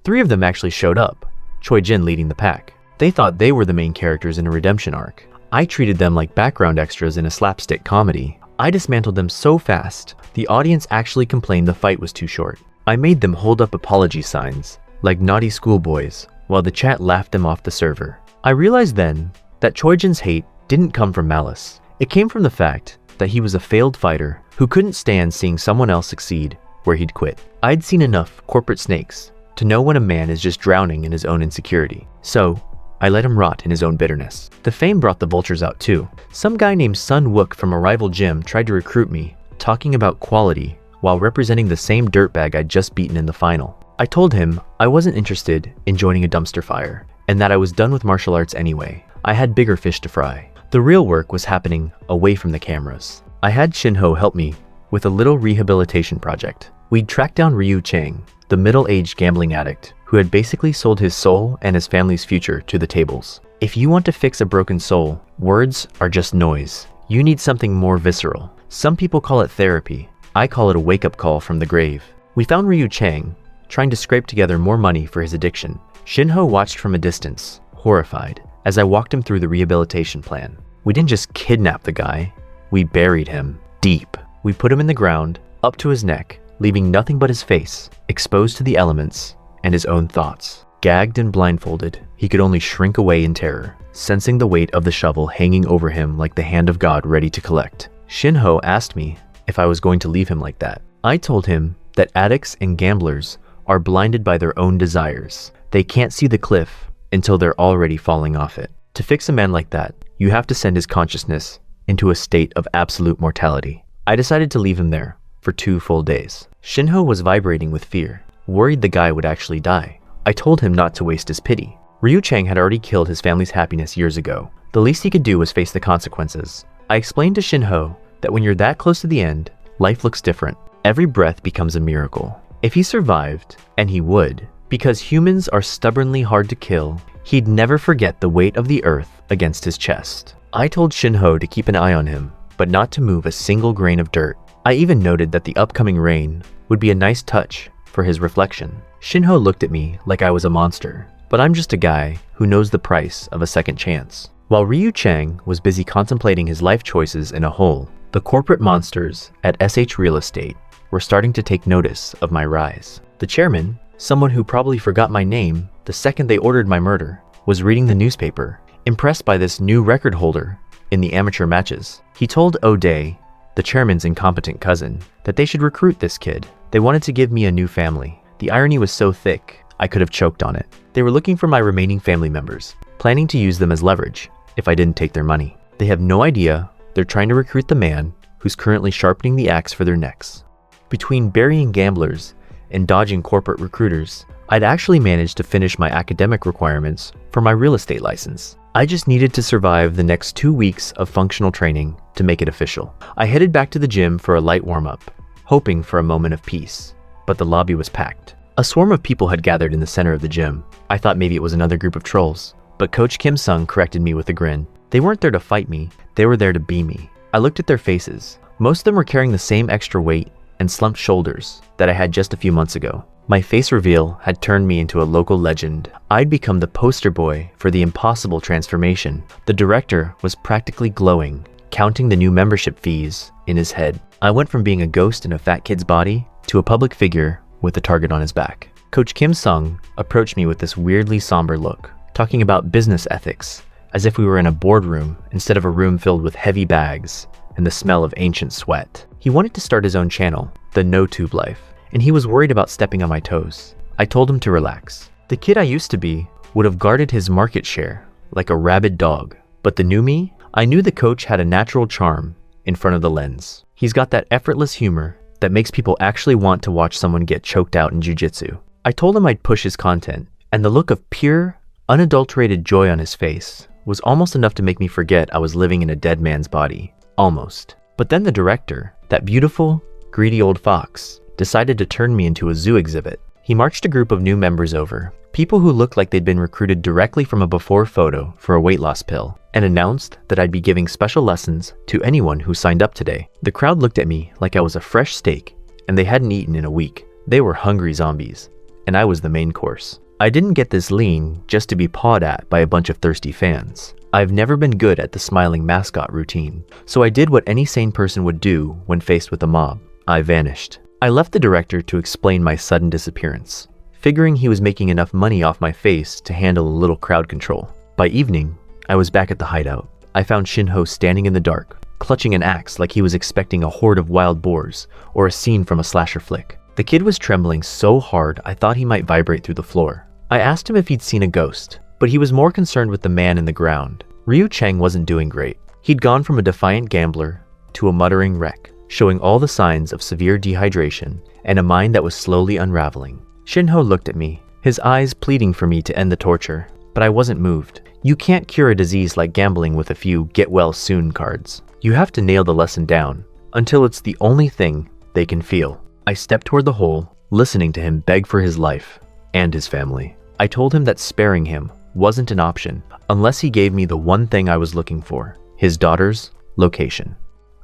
3 of them actually showed up, Choi Jin leading the pack. They thought they were the main characters in a redemption arc. I treated them like background extras in a slapstick comedy. I dismantled them so fast, the audience actually complained the fight was too short. I made them hold up apology signs, like naughty schoolboys, while the chat laughed them off the server. I realized then that Choi Jin's hate didn't come from malice. It came from the fact that he was a failed fighter who couldn't stand seeing someone else succeed where he'd quit. I'd seen enough corporate snakes to know when a man is just drowning in his own insecurity. So, I let him rot in his own bitterness. The fame brought the vultures out too. Some guy named Sun Wook from a rival gym tried to recruit me, talking about quality while representing the same dirtbag I'd just beaten in the final. I told him I wasn't interested in joining a dumpster fire, and that I was done with martial arts anyway. I had bigger fish to fry. The real work was happening away from the cameras. I had Shinho help me with a little rehabilitation project. We'd tracked down Ryu Chang, the middle-aged gambling addict who had basically sold his soul and his family's future to the tables. If you want to fix a broken soul, words are just noise. You need something more visceral. Some people call it therapy. I call it a wake-up call from the grave. We found Ryu Chang trying to scrape together more money for his addiction. Shinho watched from a distance, horrified, as I walked him through the rehabilitation plan. We didn't just kidnap the guy, we buried him deep. We put him in the ground, up to his neck, leaving nothing but his face, exposed to the elements and his own thoughts. Gagged and blindfolded, he could only shrink away in terror, sensing the weight of the shovel hanging over him like the hand of God ready to collect. Shinho asked me if I was going to leave him like that. I told him that addicts and gamblers are blinded by their own desires. They can't see the cliff until they're already falling off it. To fix a man like that, you have to send his consciousness into a state of absolute mortality. I decided to leave him there for 2 full days. Shinho was vibrating with fear, worried the guy would actually die. I told him not to waste his pity. Ryu Chang had already killed his family's happiness years ago. The least he could do was face the consequences. I explained to Shinho that when you're that close to the end, life looks different. Every breath becomes a miracle. If he survived, and he would, because humans are stubbornly hard to kill, he'd never forget the weight of the earth against his chest. I told Shinho to keep an eye on him, but not to move a single grain of dirt. I even noted that the upcoming rain would be a nice touch for his reflection. Shinho looked at me like I was a monster, but I'm just a guy who knows the price of a second chance. While Ryu Chang was busy contemplating his life choices in a hole, the corporate monsters at SH Real Estate were starting to take notice of my rise. The chairman, someone who probably forgot my name the second they ordered my murder, was reading the newspaper, impressed by this new record holder in the amateur matches. He told O'Day, the chairman's incompetent cousin, that they should recruit this kid. They wanted to give me a new family. The irony was so thick, I could have choked on it. They were looking for my remaining family members, planning to use them as leverage if I didn't take their money. They have no idea they're trying to recruit the man who's currently sharpening the axe for their necks. Between burying gamblers and dodging corporate recruiters, I'd actually managed to finish my academic requirements for my real estate license. I just needed to survive the next 2 weeks of functional training to make it official. I headed back to the gym for a light warm-up, hoping for a moment of peace, but the lobby was packed. A swarm of people had gathered in the center of the gym. I thought maybe it was another group of trolls, but Coach Kim Sung corrected me with a grin. They weren't there to fight me, they were there to be me. I looked at their faces. Most of them were carrying the same extra weight and slumped shoulders that I had just a few months ago. My face reveal had turned me into a local legend. I'd become the poster boy for the impossible transformation. The director was practically glowing, counting the new membership fees in his head. I went from being a ghost in a fat kid's body to a public figure with a target on his back. Coach Kim Sung approached me with this weirdly somber look, talking about business ethics, as if we were in a boardroom instead of a room filled with heavy bags and the smell of ancient sweat. He wanted to start his own channel, the No Tube Life, and he was worried about stepping on my toes. I told him to relax. The kid I used to be would have guarded his market share like a rabid dog, but the new me, I knew the coach had a natural charm in front of the lens. He's got that effortless humor that makes people actually want to watch someone get choked out in jiu-jitsu. I told him I'd push his content, and the look of pure, unadulterated joy on his face was almost enough to make me forget I was living in a dead man's body. Almost. But then the director, that beautiful, greedy old fox, decided to turn me into a zoo exhibit. He marched a group of new members over, people who looked like they'd been recruited directly from a before photo for a weight loss pill, and announced that I'd be giving special lessons to anyone who signed up today. The crowd looked at me like I was a fresh steak, and they hadn't eaten in a week. They were hungry zombies, and I was the main course. I didn't get this lean just to be pawed at by a bunch of thirsty fans. I've never been good at the smiling mascot routine, so I did what any sane person would do when faced with a mob. I vanished. I left the director to explain my sudden disappearance, figuring he was making enough money off my face to handle a little crowd control. By evening, I was back at the hideout. I found Shinho standing in the dark, clutching an axe like he was expecting a horde of wild boars or a scene from a slasher flick. The kid was trembling so hard I thought he might vibrate through the floor. I asked him if he'd seen a ghost, but he was more concerned with the man in the ground. Ryu Chang wasn't doing great. He'd gone from a defiant gambler to a muttering wreck, showing all the signs of severe dehydration and a mind that was slowly unraveling. Shinho looked at me, his eyes pleading for me to end the torture, but I wasn't moved. You can't cure a disease like gambling with a few get-well-soon cards. You have to nail the lesson down until it's the only thing they can feel. I stepped toward the hole, listening to him beg for his life and his family. I told him that sparing him wasn't an option unless he gave me the one thing I was looking for, his daughter's location.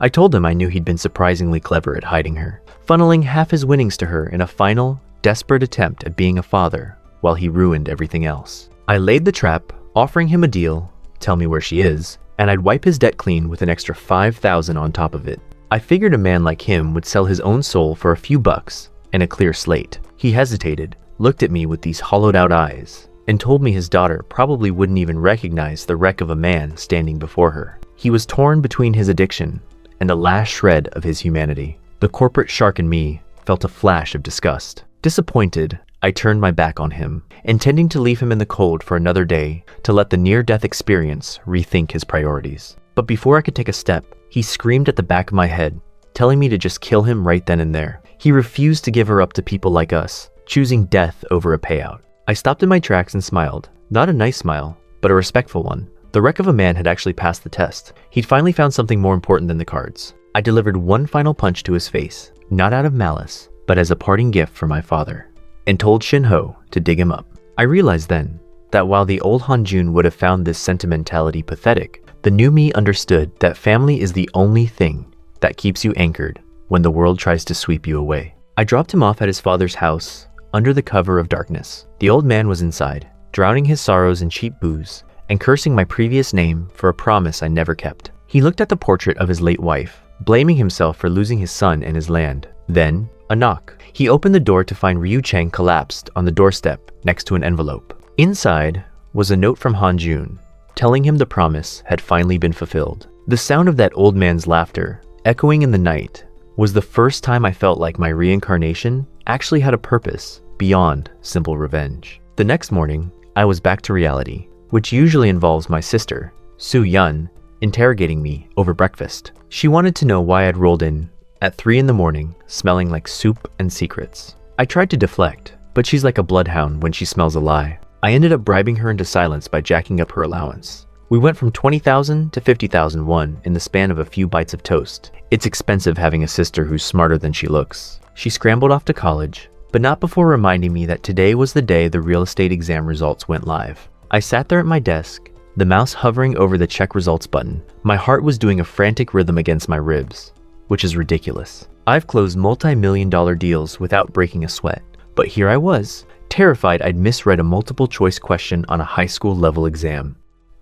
I told him I knew he'd been surprisingly clever at hiding her, funneling half his winnings to her in a final, desperate attempt at being a father while he ruined everything else. I laid the trap, offering him a deal, tell me where she is, and I'd wipe his debt clean with an extra $5,000 on top of it. I figured a man like him would sell his own soul for a few bucks and a clear slate. He hesitated, looked at me with these hollowed-out eyes, and told me his daughter probably wouldn't even recognize the wreck of a man standing before her. He was torn between his addiction and the last shred of his humanity. The corporate shark in me felt a flash of disgust. Disappointed, I turned my back on him, intending to leave him in the cold for another day to let the near-death experience rethink his priorities. But before I could take a step, he screamed at the back of my head, telling me to just kill him right then and there. He refused to give her up to people like us, choosing death over a payout. I stopped in my tracks and smiled. Not a nice smile, but a respectful one. The wreck of a man had actually passed the test. He'd finally found something more important than the cards. I delivered one final punch to his face, not out of malice, but as a parting gift for my father, and told Shinho to dig him up. I realized then that while the old Hanjun would have found this sentimentality pathetic, the new me understood that family is the only thing that keeps you anchored when the world tries to sweep you away. I dropped him off at his father's house under the cover of darkness. The old man was inside, drowning his sorrows in cheap booze and cursing my previous name for a promise I never kept. He looked at the portrait of his late wife, blaming himself for losing his son and his land. Then, a knock. He opened the door to find Ryu Chang collapsed on the doorstep next to an envelope. Inside was a note from Hanjun, telling him the promise had finally been fulfilled. The sound of that old man's laughter, echoing in the night, was the first time I felt like my reincarnation actually had a purpose beyond simple revenge. The next morning, I was back to reality, which usually involves my sister, Su Yun, interrogating me over breakfast. She wanted to know why I'd rolled in at 3 in the morning, smelling like soup and secrets. I tried to deflect, but she's like a bloodhound when she smells a lie. I ended up bribing her into silence by jacking up her allowance. We went from 20,000 to 50,000 won in the span of a few bites of toast. It's expensive having a sister who's smarter than she looks. She scrambled off to college, but not before reminding me that today was the day the real estate exam results went live. I sat there at my desk, the mouse hovering over the check results button. My heart was doing a frantic rhythm against my ribs, which is ridiculous. I've closed multi-million-dollar deals without breaking a sweat, but here I was, terrified I'd misread a multiple-choice question on a high school level exam.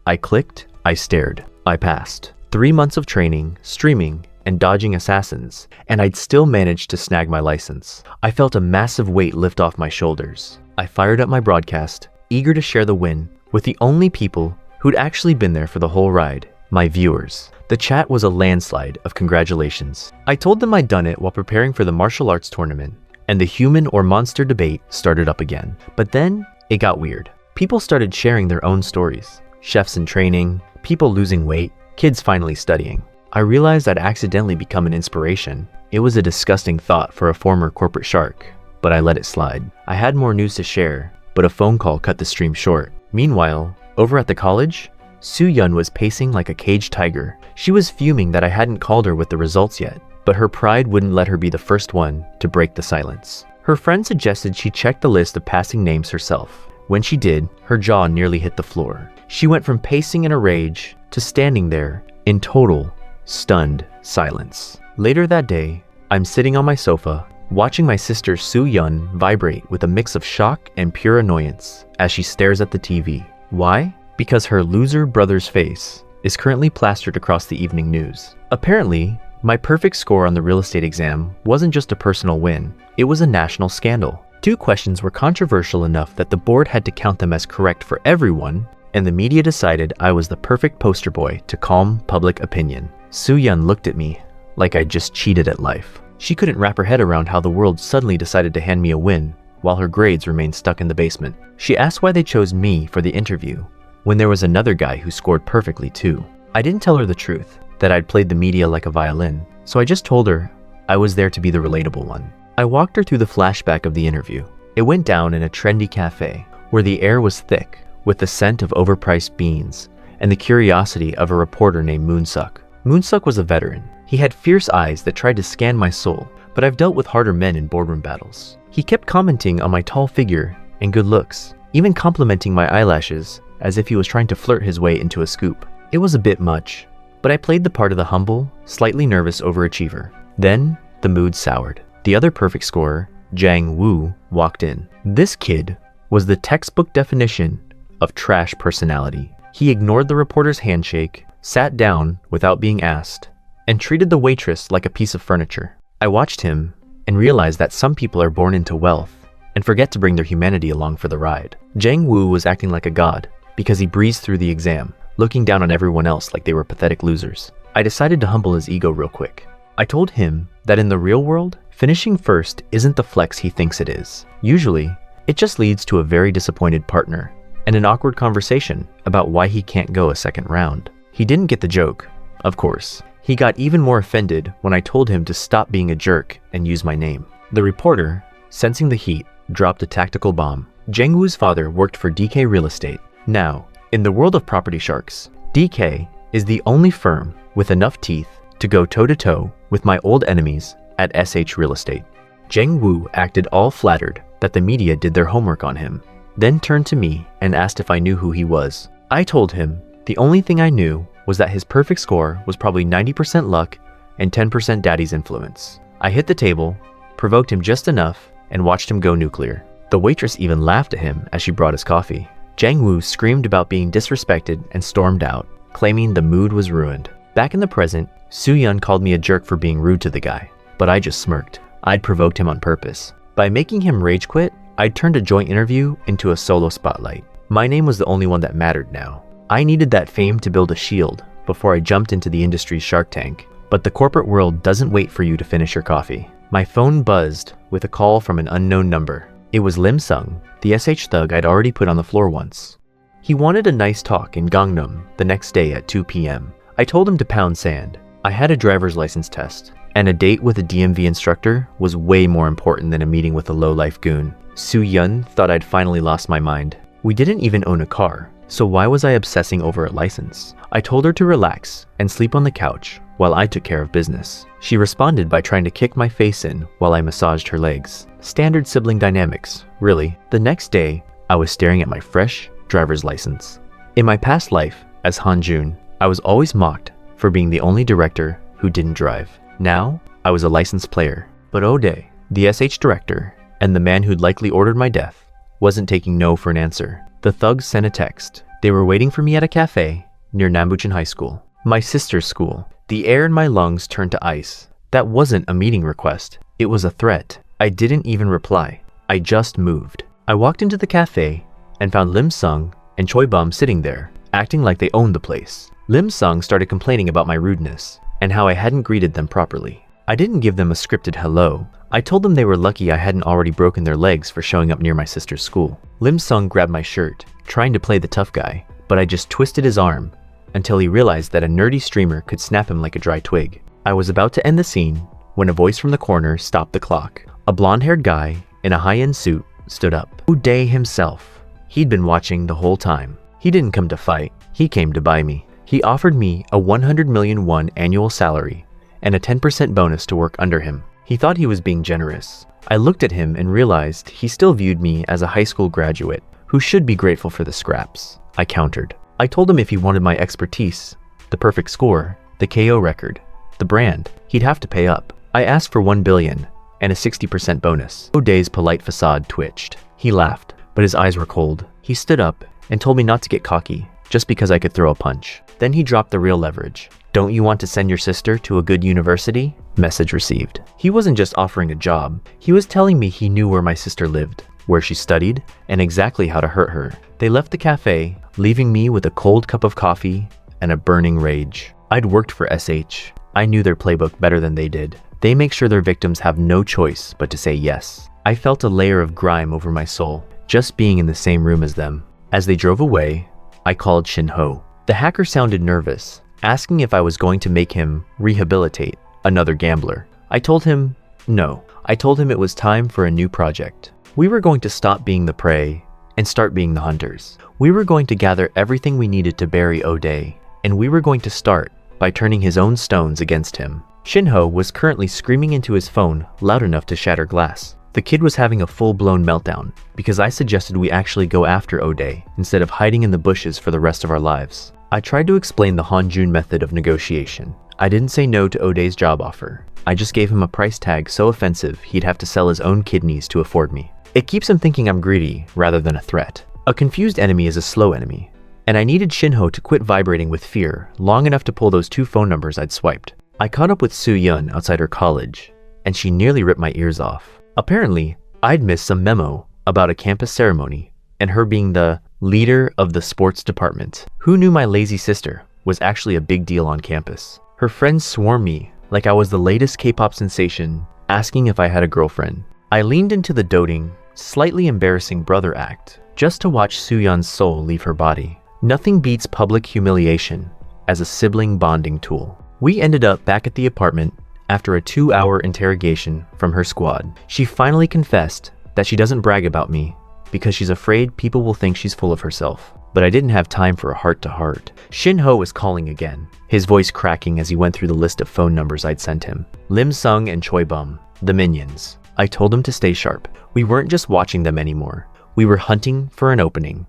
I clicked, I stared, I passed. 3 months of training, streaming, and dodging assassins, and I'd still managed to snag my license. I felt a massive weight lift off my shoulders. I fired up my broadcast, eager to share the win with the only people who'd actually been there for the whole ride, my viewers. The chat was a landslide of congratulations. I told them I'd done it while preparing for the martial arts tournament, and the human or monster debate started up again. But then, it got weird. People started sharing their own stories. Chefs in training, people losing weight, kids finally studying. I realized I'd accidentally become an inspiration. It was a disgusting thought for a former corporate shark, but I let it slide. I had more news to share, but a phone call cut the stream short. Meanwhile, over at the college, Su Yun was pacing like a caged tiger. She was fuming that I hadn't called her with the results yet, but her pride wouldn't let her be the first one to break the silence. Her friend suggested she check the list of passing names herself. When she did, her jaw nearly hit the floor. She went from pacing in a rage to standing there in total, stunned silence. Later that day, I'm sitting on my sofa, watching my sister Soo-yeon vibrate with a mix of shock and pure annoyance as she stares at the TV. Why? Because her loser brother's face is currently plastered across the evening news. Apparently, my perfect score on the real estate exam wasn't just a personal win, it was a national scandal. 2 questions were controversial enough that the board had to count them as correct for everyone, and the media decided I was the perfect poster boy to calm public opinion. Soo-yeon looked at me like I just cheated at life. She couldn't wrap her head around how the world suddenly decided to hand me a win while her grades remained stuck in the basement. She asked why they chose me for the interview when there was another guy who scored perfectly too. I didn't tell her the truth, that I'd played the media like a violin, so I just told her I was there to be the relatable one. I walked her through the flashback of the interview. It went down in a trendy cafe where the air was thick with the scent of overpriced beans and the curiosity of a reporter named Moonsuk. Moonsuk was a veteran. He had fierce eyes that tried to scan my soul, but I've dealt with harder men in boardroom battles. He kept commenting on my tall figure and good looks, even complimenting my eyelashes as if he was trying to flirt his way into a scoop. It was a bit much, but I played the part of the humble, slightly nervous overachiever. Then, the mood soured. The other perfect scorer, Jang Woo, walked in. This kid was the textbook definition of trash personality. He ignored the reporter's handshake, sat down without being asked, and treated the waitress like a piece of furniture. I watched him and realized that some people are born into wealth and forget to bring their humanity along for the ride. Jang Woo was acting like a god because he breezed through the exam, looking down on everyone else like they were pathetic losers. I decided to humble his ego real quick. I told him that in the real world, finishing first isn't the flex he thinks it is. Usually, it just leads to a very disappointed partner and an awkward conversation about why he can't go a second round. He didn't get the joke, of course. He got even more offended when I told him to stop being a jerk and use my name. The reporter, sensing the heat, dropped a tactical bomb. Jang Woo's father worked for DK Real Estate. Now, in the world of property sharks, DK is the only firm with enough teeth to go toe-to-toe with my old enemies at SH Real Estate. Jang Woo acted all flattered that the media did their homework on him, then turned to me and asked if I knew who he was. I told him the only thing I knew was that his perfect score was probably 90% luck and 10% daddy's influence. I hit the table, provoked him just enough, and watched him go nuclear. The waitress even laughed at him as she brought his coffee. Jang Woo screamed about being disrespected and stormed out, claiming the mood was ruined. Back in the present, Soo-yeon called me a jerk for being rude to the guy, but I just smirked. I'd provoked him on purpose. By making him rage quit, I'd turned a joint interview into a solo spotlight. My name was the only one that mattered now. I needed that fame to build a shield before I jumped into the industry's Shark Tank. But the corporate world doesn't wait for you to finish your coffee. My phone buzzed with a call from an unknown number. It was Lim Sung, the SH thug I'd already put on the floor once. He wanted a nice talk in Gangnam the next day at 2 p.m. I told him to pound sand. I had a driver's license test, and a date with a DMV instructor was way more important than a meeting with a low-life goon. Soo-yeon thought I'd finally lost my mind. We didn't even own a car, so why was I obsessing over a license? I told her to relax and sleep on the couch while I took care of business. She responded by trying to kick my face in while I massaged her legs. Standard sibling dynamics, really. The next day, I was staring at my fresh driver's license. In my past life, as Han-jun, I was always mocked for being the only director who didn't drive. Now, I was a licensed player. But Ode, the SH director, and the man who'd likely ordered my death, wasn't taking no for an answer. The thugs sent a text. They were waiting for me at a cafe near Nambuchan High School, my sister's school. The air in my lungs turned to ice. That wasn't a meeting request. It was a threat. I didn't even reply. I just moved. I walked into the cafe and found Lim Sung and Choi Bum sitting there, acting like they owned the place. Lim Sung started complaining about my rudeness and how I hadn't greeted them properly. I didn't give them a scripted hello. I told them they were lucky I hadn't already broken their legs for showing up near my sister's school. Lim Sung grabbed my shirt, trying to play the tough guy, but I just twisted his arm until he realized that a nerdy streamer could snap him like a dry twig. I was about to end the scene when a voice from the corner stopped the clock. A blonde-haired guy in a high-end suit stood up. Uday himself. He'd been watching the whole time. He didn't come to fight. He came to buy me. He offered me a 100 million won annual salary and a 10% bonus to work under him. He thought he was being generous, I looked at him and realized he still viewed me as a high school graduate who should be grateful for the scraps. I countered. I told him if he wanted my expertise, the perfect score, the KO record, the brand, he'd have to pay up. I asked for 1 billion and a 60% bonus. O'Day's polite facade twitched. He laughed, but his eyes were cold. He stood up and told me not to get cocky, just because I could throw a punch. Then he dropped the real leverage. Don't you want to send your sister to a good university? Message received. He wasn't just offering a job. He was telling me he knew where my sister lived, where she studied, and exactly how to hurt her. They left the cafe, leaving me with a cold cup of coffee and a burning rage. I'd worked for SH. I knew their playbook better than they did. They make sure their victims have no choice but to say yes. I felt a layer of grime over my soul, just being in the same room as them. As they drove away, I called Shinho. The hacker sounded nervous, asking if I was going to make him rehabilitate another gambler. I told him no. I told him it was time for a new project. We were going to stop being the prey and start being the hunters. We were going to gather everything we needed to bury O'Day, and we were going to start by turning his own stones against him. Shinho was currently screaming into his phone loud enough to shatter glass. The kid was having a full-blown meltdown because I suggested we actually go after O'Day instead of hiding in the bushes for the rest of our lives. I tried to explain the Hanjun method of negotiation. I didn't say no to O'Day's job offer. I just gave him a price tag so offensive he'd have to sell his own kidneys to afford me. It keeps him thinking I'm greedy rather than a threat. A confused enemy is a slow enemy, and I needed Shinho to quit vibrating with fear long enough to pull those 2 phone numbers I'd swiped. I caught up with Soo-Yun outside her college, and she nearly ripped my ears off. Apparently, I'd missed some memo about a campus ceremony and her being the leader of the sports department. Who knew my lazy sister was actually a big deal on campus? Her friends swarmed me like I was the latest K-pop sensation, asking if I had a girlfriend. I leaned into the doting, slightly embarrassing brother act just to watch Soo-Yun's soul leave her body. Nothing beats public humiliation as a sibling bonding tool. We ended up back at the apartment after a 2-hour interrogation from her squad. She finally confessed that she doesn't brag about me because she's afraid people will think she's full of herself. But I didn't have time for a heart-to-heart. Shinho was calling again, his voice cracking as he went through the list of phone numbers I'd sent him. Lim Sung and Choi Bum, the minions. I told him to stay sharp. We weren't just watching them anymore. We were hunting for an opening.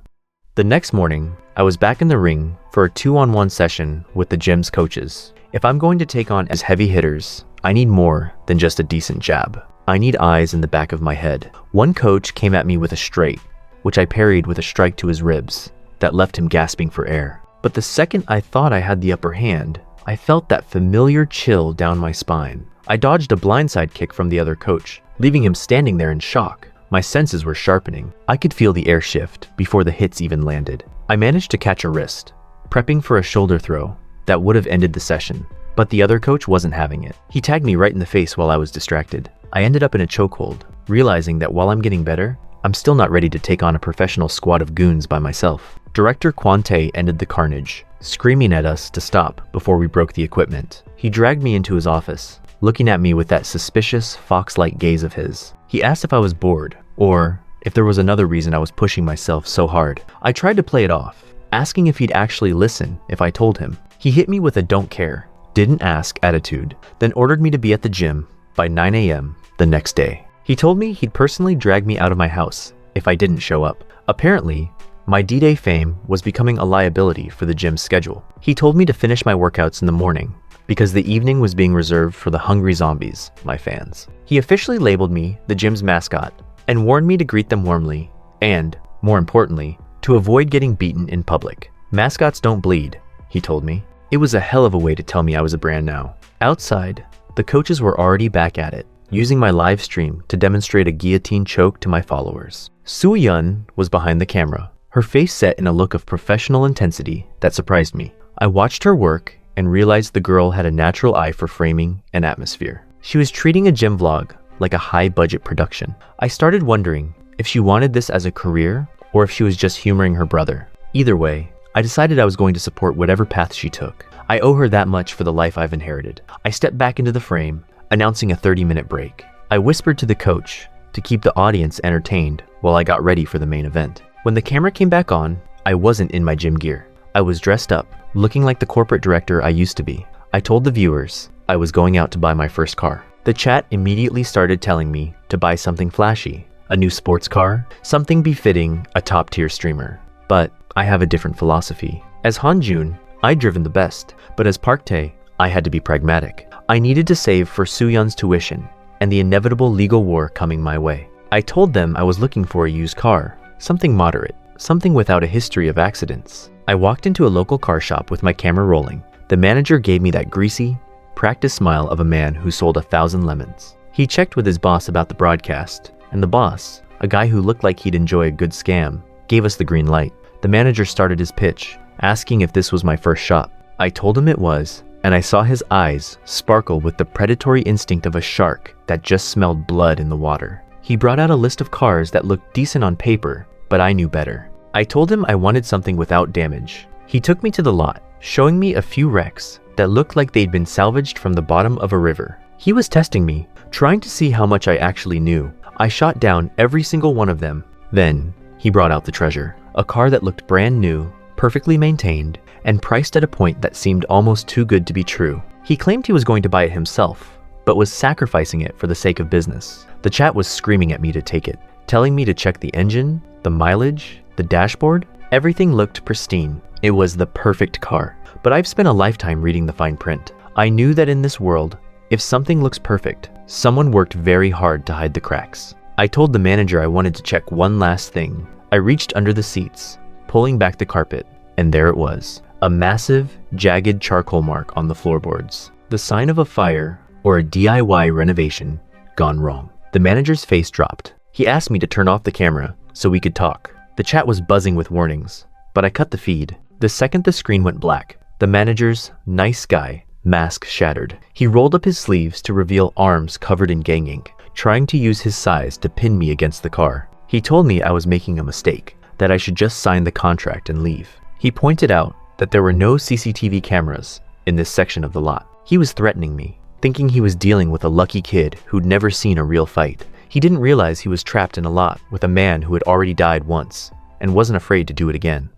The next morning, I was back in the ring for a 2-on-1 session with the gym's coaches. If I'm going to take on as heavy hitters, I need more than just a decent jab. I need eyes in the back of my head. One coach came at me with a straight, which I parried with a strike to his ribs that left him gasping for air. But the second I thought I had the upper hand, I felt that familiar chill down my spine. I dodged a blindside kick from the other coach, leaving him standing there in shock. My senses were sharpening. I could feel the air shift before the hits even landed. I managed to catch a wrist, prepping for a shoulder throw that would have ended the session. But the other coach wasn't having it. He tagged me right in the face while I was distracted. I ended up in a chokehold, realizing that while I'm getting better, I'm still not ready to take on a professional squad of goons by myself. Director Kwante ended the carnage, screaming at us to stop before we broke the equipment. He dragged me into his office, looking at me with that suspicious, fox-like gaze of his. He asked if I was bored, or if there was another reason I was pushing myself so hard. I tried to play it off, asking if he'd actually listen if I told him. He hit me with a don't care, didn't ask attitude, then ordered me to be at the gym by 9 a.m. the next day. He told me he'd personally drag me out of my house if I didn't show up. Apparently, my D-Day fame was becoming a liability for the gym's schedule. He told me to finish my workouts in the morning because the evening was being reserved for the hungry zombies, my fans. He officially labeled me the gym's mascot and warned me to greet them warmly and, more importantly, to avoid getting beaten in public. Mascots don't bleed, he told me. It was a hell of a way to tell me I was a brand now. Outside, the coaches were already back at it, using my live stream to demonstrate a guillotine choke to my followers. Soo-Yun was behind the camera, her face set in a look of professional intensity that surprised me. I watched her work and realized the girl had a natural eye for framing and atmosphere. She was treating a gym vlog like a high-budget production. I started wondering if she wanted this as a career or if she was just humoring her brother. Either way, I decided I was going to support whatever path she took. I owe her that much for the life I've inherited. I stepped back into the frame, announcing a 30-minute break. I whispered to the coach to keep the audience entertained while I got ready for the main event. When the camera came back on, I wasn't in my gym gear. I was dressed up, looking like the corporate director I used to be. I told the viewers I was going out to buy my first car. The chat immediately started telling me to buy something flashy, a new sports car, something befitting a top-tier streamer. But I have a different philosophy. As Hanjun, I'd driven the best, but as Park Tae, I had to be pragmatic. I needed to save for Sooyeon's tuition and the inevitable legal war coming my way. I told them I was looking for a used car, something moderate, something without a history of accidents. I walked into a local car shop with my camera rolling. The manager gave me that greasy, practiced smile of a man who sold 1,000 lemons. He checked with his boss about the broadcast, and the boss, a guy who looked like he'd enjoy a good scam, gave us the green light. The manager started his pitch, asking if this was my first shop. I told him it was, and I saw his eyes sparkle with the predatory instinct of a shark that just smelled blood in the water. He brought out a list of cars that looked decent on paper, but I knew better. I told him I wanted something without damage. He took me to the lot, showing me a few wrecks that looked like they'd been salvaged from the bottom of a river. He was testing me, trying to see how much I actually knew. I shot down every single one of them. Then, he brought out the treasure, a car that looked brand new, perfectly maintained, and priced at a point that seemed almost too good to be true. He claimed he was going to buy it himself, but was sacrificing it for the sake of business. The chat was screaming at me to take it, telling me to check the engine, the mileage, the dashboard. Everything looked pristine. It was the perfect car. But I've spent a lifetime reading the fine print. I knew that in this world, if something looks perfect, someone worked very hard to hide the cracks. I told the manager I wanted to check one last thing. I reached under the seats, pulling back the carpet, and there it was. A massive, jagged charcoal mark on the floorboards. The sign of a fire or a DIY renovation gone wrong. The manager's face dropped. He asked me to turn off the camera so we could talk. The chat was buzzing with warnings, but I cut the feed. The second the screen went black, the manager's nice guy mask shattered. He rolled up his sleeves to reveal arms covered in gang ink, trying to use his size to pin me against the car. He told me I was making a mistake, that I should just sign the contract and leave. He pointed out that there were no CCTV cameras in this section of the lot. He was threatening me, thinking he was dealing with a lucky kid who'd never seen a real fight. He didn't realize he was trapped in a lot with a man who had already died once and wasn't afraid to do it again.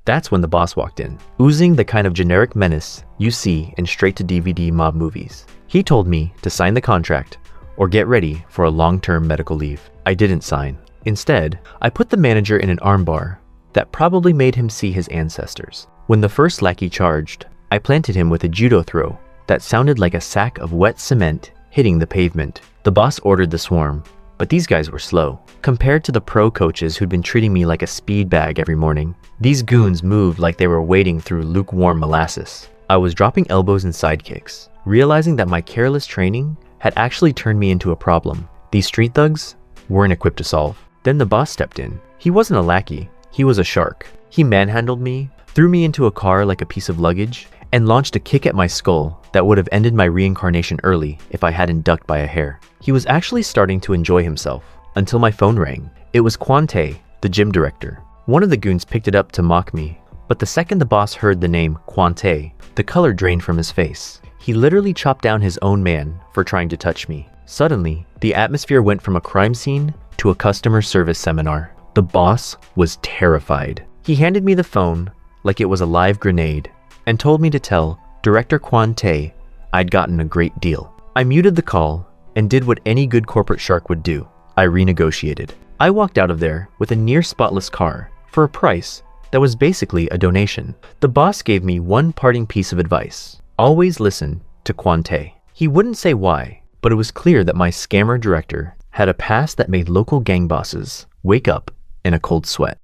That's when the boss walked in, oozing the kind of generic menace you see in straight-to-DVD mob movies. He told me to sign the contract or get ready for a long-term medical leave. I didn't sign. Instead, I put the manager in an armbar that probably made him see his ancestors. When the first lackey charged, I planted him with a judo throw that sounded like a sack of wet cement hitting the pavement. The boss ordered the swarm, but these guys were slow. Compared to the pro coaches who'd been treating me like a speed bag every morning, these goons moved like they were wading through lukewarm molasses. I was dropping elbows and sidekicks, realizing that my careless training had actually turned me into a problem these street thugs weren't equipped to solve. Then the boss stepped in. He wasn't a lackey, he was a shark. He manhandled me, threw me into a car like a piece of luggage, and launched a kick at my skull that would have ended my reincarnation early if I hadn't ducked by a hair. He was actually starting to enjoy himself until my phone rang. It was Kwon Tae, the gym director. One of the goons picked it up to mock me, but the second the boss heard the name Kwon Tae, the color drained from his face. He literally chopped down his own man for trying to touch me. Suddenly, the atmosphere went from a crime scene to a customer service seminar. The boss was terrified. He handed me the phone like it was a live grenade and told me to tell Director Kwon Tae I'd gotten a great deal. I muted the call and did what any good corporate shark would do. I renegotiated. I walked out of there with a near spotless car for a price that was basically a donation. The boss gave me one parting piece of advice. Always listen to Kwon Tae. He wouldn't say why, but it was clear that my scammer director had a past that made local gang bosses wake up in a cold sweat.